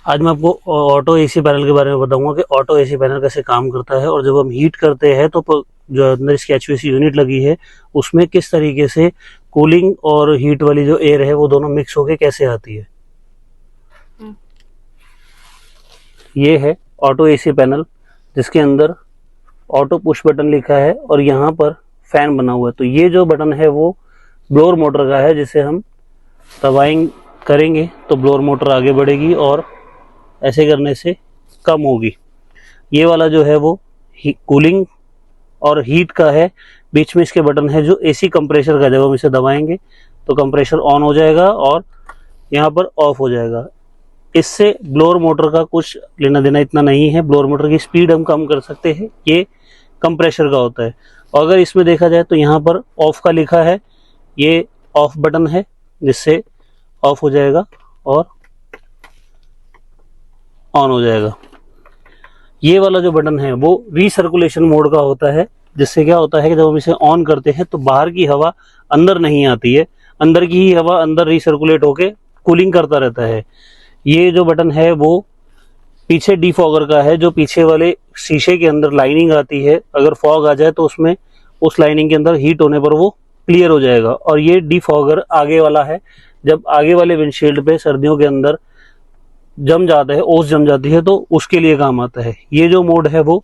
आज मैं आपको ऑटो एसी पैनल के बारे में बताऊंगा कि ऑटो एसी पैनल कैसे काम करता है और जब हम हीट करते हैं तो जो अंदर इसकी एचवीएसी यूनिट लगी है उसमें किस तरीके से कूलिंग और हीट वाली जो एयर है वो दोनों मिक्स होके कैसे आती है। ये है ऑटो एसी पैनल जिसके अंदर ऑटो पुश बटन लिखा है और यहाँ पर फैन बना हुआ है। तो ये जो बटन है वो ब्लोअर मोटर का है, जिसे हम दबाएंगे करेंगे तो ब्लोअर मोटर आगे बढ़ेगी और ऐसे करने से कम होगी। ये वाला जो है वो कूलिंग और हीट का है। बीच में इसके बटन है जो एसी कंप्रेसर का, जब हम इसे दबाएंगे तो कंप्रेसर ऑन हो जाएगा और यहाँ पर ऑफ हो जाएगा। इससे ब्लोअर मोटर का कुछ लेना देना इतना नहीं है। ब्लोअर मोटर की स्पीड हम कम कर सकते हैं, ये कंप्रेसर का होता है। और अगर इसमें देखा जाए तो यहाँ पर ऑफ का लिखा है, ये ऑफ बटन है जिससे ऑफ हो जाएगा और ऑन हो जाएगा। ये वाला जो बटन है वो रीसर्कुलेशन मोड का होता है, जिससे क्या होता है कि जब हम इसे ऑन करते हैं तो बाहर की हवा अंदर नहीं आती है, अंदर की ही हवा अंदर रीसर्कुलेट होके कूलिंग करता रहता है। ये जो बटन है वो पीछे डीफॉगर का है, जो पीछे वाले शीशे के अंदर लाइनिंग आती है, अगर फॉग आ जाए तो उसमें उस लाइनिंग के अंदर हीट होने पर वो क्लियर हो जाएगा। और ये डीफॉगर आगे वाला है, जब आगे वाले विंडशील्ड पे सर्दियों के अंदर जम जाता है, ओस जम जाती है तो उसके लिए काम आता है। ये जो मोड है वो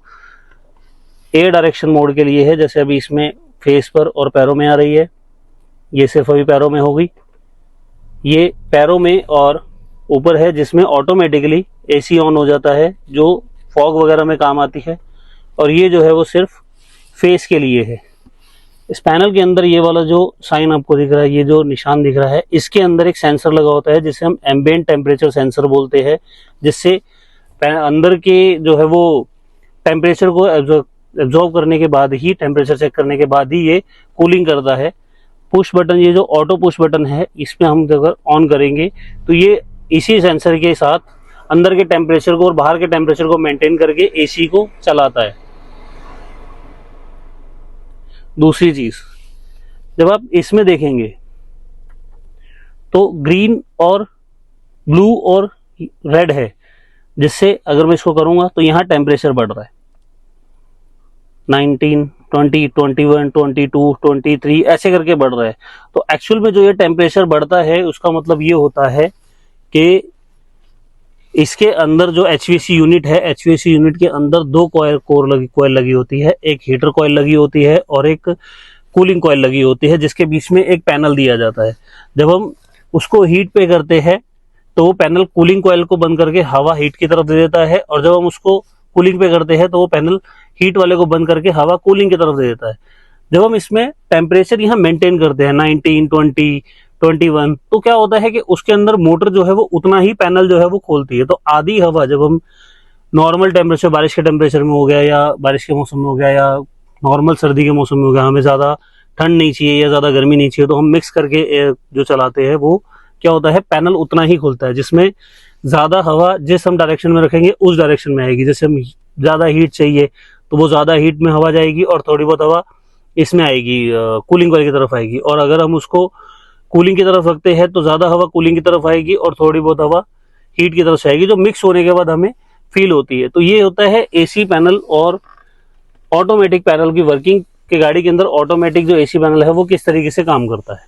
एयर डायरेक्शन मोड के लिए है, जैसे अभी इसमें फेस पर और पैरों में आ रही है, ये सिर्फ अभी पैरों में हो गई। ये पैरों में और ऊपर है जिसमें ऑटोमेटिकली एसी ऑन हो जाता है, जो फॉग वगैरह में काम आती है। और ये जो है वो सिर्फ फेस के लिए है। इस पैनल के अंदर ये वाला जो साइन आपको दिख रहा है, ये जो निशान दिख रहा है, इसके अंदर एक सेंसर लगा होता है जिसे हम एम्बिएंट टेम्परेचर सेंसर बोलते हैं, जिससे अंदर के जो है वो टेम्परेचर को एब्जॉर्ब करने के बाद ही, टेम्परेचर चेक करने के बाद ही ये कूलिंग करता है। पुश बटन, ये जो ऑटो पुश बटन है, इसमें हम अगर ऑन करेंगे तो ये इसी सेंसर के साथ अंदर के टेम्परेचर को और बाहर के टेम्परेचर को मेंटेन करके एसी को चलाता है। दूसरी चीज, जब आप इसमें देखेंगे तो ग्रीन और ब्लू और रेड है, जिससे अगर मैं इसको करूंगा तो यहां टेम्परेचर बढ़ रहा है 19, 20, 21, 22, 23 ऐसे करके बढ़ रहा है। तो एक्चुअल में जो ये टेम्परेचर बढ़ता है उसका मतलब ये होता है कि इसके अंदर जो एचवीएसी यूनिट है, एचवीएसी यूनिट के अंदर दो कॉइल लगी होती है, एक हीटर कॉइल लगी होती है और एक कूलिंग कॉइल लगी होती है, जिसके बीच में एक पैनल दिया जाता है। जब हम उसको हीट पे करते हैं तो वो पैनल कूलिंग कॉइल को बंद करके हवा हीट की तरफ दे देता है, और जब हम उसको कूलिंग पे करते हैं तो वो पैनल हीट वाले को बंद करके हवा कूलिंग की तरफ दे देता है। जब हम इसमें टेम्परेचर यहाँ मेंटेन करते हैं 19, 20, 21, तो क्या होता है कि उसके अंदर मोटर जो है वो उतना ही पैनल जो है वो खोलती है। तो आधी हवा जब हम नॉर्मल टेम्परेचर, बारिश के टेम्परेचर में हो गया या बारिश के मौसम में हो गया या नॉर्मल सर्दी के मौसम में हो गया, हमें ज़्यादा ठंड नहीं चाहिए या ज़्यादा गर्मी नहीं चाहिए, तो हम मिक्स करके जो चलाते हैं वो क्या होता है, पैनल उतना ही खुलता है, जिसमें ज़्यादा हवा जिस हम डायरेक्शन में रखेंगे उस डायरेक्शन में आएगी। जैसे हम ज़्यादा हीट चाहिए तो वो ज़्यादा हीट में हवा जाएगी और थोड़ी बहुत हवा इसमें आएगी, कूलिंग कॉइल की तरफ आएगी। और अगर हम उसको कूलिंग की तरफ रखते हैं तो ज़्यादा हवा कूलिंग की तरफ आएगी और थोड़ी बहुत हवा हीट की तरफ से आएगी, जो मिक्स होने के बाद हमें फील होती है। तो ये होता है एसी पैनल और ऑटोमेटिक पैनल की वर्किंग, कि गाड़ी के अंदर ऑटोमेटिक जो एसी पैनल है वो किस तरीके से काम करता है।